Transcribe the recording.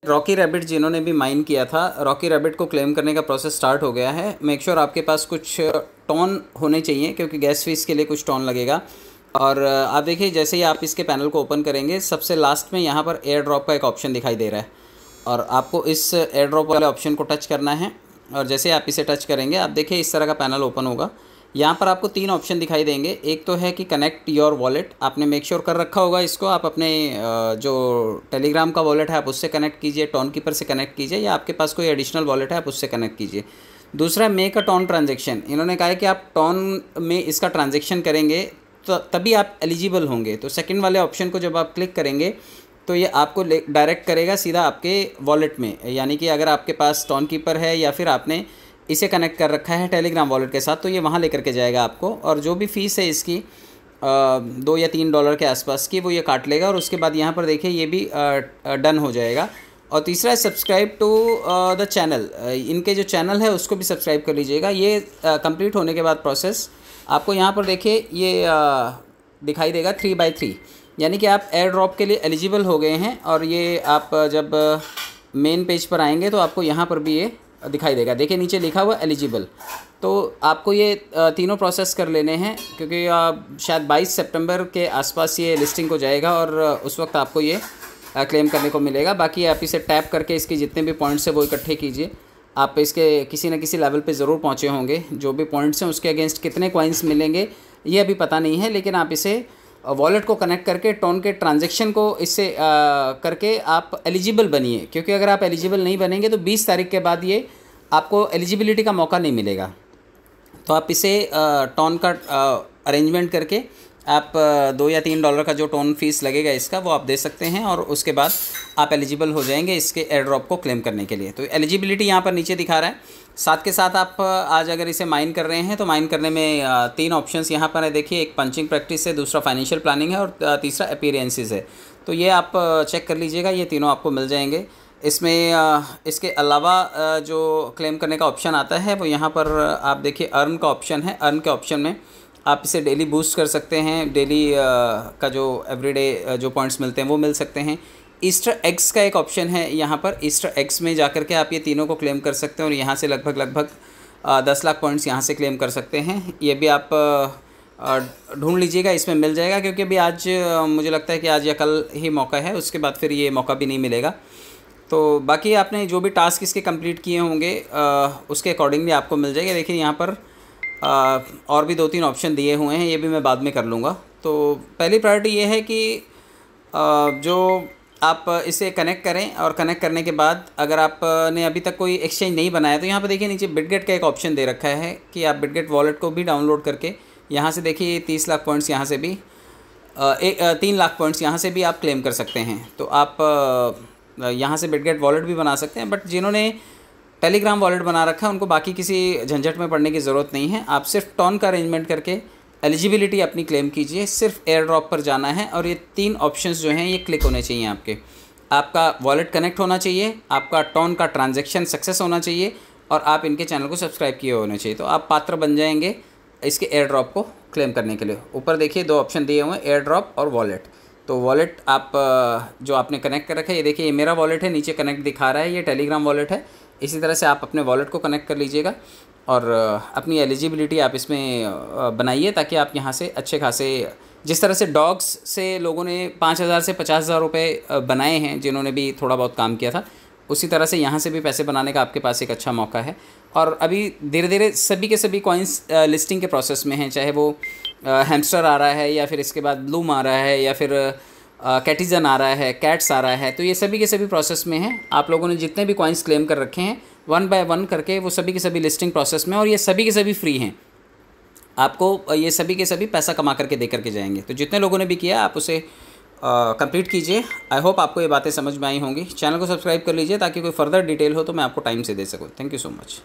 Rocky rabbit जिन्होंने भी mine किया था, रॉकी रैबिट को क्लेम करने का प्रोसेस स्टार्ट हो गया है। मेक श्योर आपके पास कुछ टोन होने चाहिए क्योंकि गैस फीस के लिए कुछ टोन लगेगा। और आप देखिए जैसे ही आप इसके पैनल को ओपन करेंगे सबसे लास्ट में यहाँ पर एयर ड्रॉप का एक ऑप्शन दिखाई दे रहा है और आपको इस एयर ड्रॉप वाले ऑप्शन को टच करना है। और जैसे आप इसे टच करेंगे आप देखिए इस तरह का पैनल ओपन होगा। यहाँ पर आपको 3 ऑप्शन दिखाई देंगे। एक तो है कि कनेक्ट योर वॉलेट, आपने मेक श्योर कर रखा होगा इसको। आप अपने जो टेलीग्राम का वॉलेट है आप उससे कनेक्ट कीजिए, टोन कीपर से कनेक्ट कीजिए, या आपके पास कोई एडिशनल वॉलेट है आप उससे कनेक्ट कीजिए। दूसरा मेक अ टोन ट्रांजेक्शन, इन्होंने कहा है कि आप टोन में इसका ट्रांजेक्शन करेंगे तो तभी आप एलिजिबल होंगे। तो सेकंड वाले ऑप्शन को जब आप क्लिक करेंगे तो ये आपको डायरेक्ट करेगा सीधा आपके वॉलेट में, यानी कि अगर आपके पास टोन कीपर है या फिर आपने इसे कनेक्ट कर रखा है टेलीग्राम वॉलेट के साथ तो ये वहाँ लेकर के जाएगा आपको। और जो भी फ़ीस है इसकी $2 या $3 के आसपास की वो ये काट लेगा। और उसके बाद यहाँ पर देखिए ये भी डन हो जाएगा। और तीसरा है सब्सक्राइब टू द चैनल, इनके जो चैनल है उसको भी सब्सक्राइब कर लीजिएगा। ये कंप्लीट होने के बाद प्रोसेस आपको यहाँ पर देखिए ये दिखाई देगा 3x3, यानी कि आप एयर ड्रॉप के लिए एलिजिबल हो गए हैं। और ये आप जब मेन पेज पर आएंगे तो आपको यहाँ पर भी ये दिखाई देगा, देखिए नीचे लिखा हुआ एलिजिबल। तो आपको ये तीनों प्रोसेस कर लेने हैं क्योंकि शायद 22 सितंबर के आसपास ये लिस्टिंग हो जाएगा और उस वक्त आपको ये क्लेम करने को मिलेगा। बाकी आप इसे टैप करके इसके जितने भी पॉइंट्स हैं वो इकट्ठे कीजिए। आप इसके किसी न किसी लेवल पे ज़रूर पहुँचे होंगे। जो भी पॉइंट्स हैं उसके अगेंस्ट कितने कॉइन्स मिलेंगे ये अभी पता नहीं है, लेकिन आप इसे वॉलेट को कनेक्ट करके टोन के ट्रांजैक्शन को इससे करके आप एलिजिबल बनिए। क्योंकि अगर आप एलिजिबल नहीं बनेंगे तो 20 तारीख के बाद ये आपको एलिजिबिलिटी का मौका नहीं मिलेगा। तो आप इसे टोन का अरेंजमेंट करके आप $2 या $3 का जो टोन फीस लगेगा इसका वो आप दे सकते हैं और उसके बाद आप एलिजिबल हो जाएंगे इसके एयर ड्रॉप को क्लेम करने के लिए। तो एलिजिबिलिटी यहाँ पर नीचे दिखा रहा है। साथ के साथ आप आज अगर इसे माइन कर रहे हैं तो माइन करने में 3 ऑप्शंस यहाँ पर है। देखिए एक पंचिंग प्रैक्टिस है, दूसरा फाइनेंशियल प्लानिंग है और तीसरा अपीयरेंसेस है। तो ये आप चेक कर लीजिएगा, ये तीनों आपको मिल जाएंगे। इसमें इसके अलावा जो क्लेम करने का ऑप्शन आता है वो यहाँ पर आप देखिए अर्न का ऑप्शन है। अर्न के ऑप्शन में आप इसे डेली बूस्ट कर सकते हैं, डेली का जो एवरीडे जो पॉइंट्स मिलते हैं वो मिल सकते हैं। ईस्टर एग्स का एक ऑप्शन है यहाँ पर, ईस्टर एग्स में जाकर के आप ये तीनों को क्लेम कर सकते हैं और यहाँ से लगभग 10 लाख पॉइंट्स यहाँ से क्लेम कर सकते हैं। ये भी आप ढूंढ लीजिएगा, इसमें मिल जाएगा। क्योंकि अभी आज मुझे लगता है कि आज या कल ही मौका है, उसके बाद फिर ये मौका भी नहीं मिलेगा। तो बाकी आपने जो भी टास्क इसके कंप्लीट किए होंगे उसके अकॉर्डिंगली आपको मिल जाएगा। देखिए यहाँ पर और भी 2-3 ऑप्शन दिए हुए हैं, ये भी मैं बाद में कर लूँगा। तो पहली प्रायोरिटी ये है कि जो आप इसे कनेक्ट करें और कनेक्ट करने के बाद अगर आपने अभी तक कोई एक्सचेंज नहीं बनाया तो यहाँ पर देखिए नीचे बिटगेट का एक ऑप्शन दे रखा है कि आप बिटगेट वॉलेट को भी डाउनलोड करके यहाँ से देखिए 30 लाख पॉइंट्स यहाँ से भी 3 लाख पॉइंट्स यहाँ से भी आप क्लेम कर सकते हैं। तो आप यहाँ से बिटगेट वॉलेट भी बना सकते हैं। बट जिन्होंने टेलीग्राम वॉलेट बना रखा है उनको बाकी किसी झंझट में पड़ने की ज़रूरत नहीं है। आप सिर्फ टोन का अरेंजमेंट करके एलिजिबिलिटी अपनी क्लेम कीजिए, सिर्फ एयर ड्रॉप पर जाना है और ये 3 ऑप्शंस जो हैं ये क्लिक होने चाहिए आपके। आपका वॉलेट कनेक्ट होना चाहिए, आपका टोन का ट्रांजैक्शन सक्सेस होना चाहिए और आप इनके चैनल को सब्सक्राइब किए होने चाहिए। तो आप पात्र बन जाएंगे इसके एयर ड्रॉप को क्लेम करने के लिए। ऊपर देखिए 2 ऑप्शन दिए हुए हैं, एयर ड्रॉप और वॉलेट। तो वॉलेट आप जो आपने कनेक्ट कर रखा है, ये देखिए ये मेरा वॉलेट है, नीचे कनेक्ट दिखा रहा है, ये टेलीग्राम वॉलेट है। इसी तरह से आप अपने वॉलेट को कनेक्ट कर लीजिएगा और अपनी एलिजिबिलिटी आप इसमें बनाइए ताकि आप यहाँ से अच्छे खासे, जिस तरह से डॉग्स से लोगों ने 5,000 से 50,000 रुपये बनाए हैं जिन्होंने भी थोड़ा बहुत काम किया था, उसी तरह से यहाँ से भी पैसे बनाने का आपके पास एक अच्छा मौका है। और अभी धीरे धीरे सभी के सभी कॉइन्स लिस्टिंग के प्रोसेस में हैं, चाहे वो हैमस्टर आ रहा है या फिर इसके बाद ब्लूम आ रहा है या फिर कैटिजन आ रहा है, कैट्स आ रहा है। तो ये सभी के सभी प्रोसेस में हैं। आप लोगों ने जितने भी कॉइन्स क्लेम कर रखे हैं 1 बाय 1 करके वो सभी के सभी लिस्टिंग प्रोसेस में, और ये सभी के सभी फ्री हैं। आपको ये सभी के सभी पैसा कमा करके दे करके जाएंगे। तो जितने लोगों ने भी किया आप उसे कंप्लीट कीजिए। आई होप आपको ये बातें समझ में आई होंगी। चैनल को सब्सक्राइब कर लीजिए ताकि कोई फर्दर डिटेल हो तो मैं आपको टाइम से दे सकूँ। Thank you so much.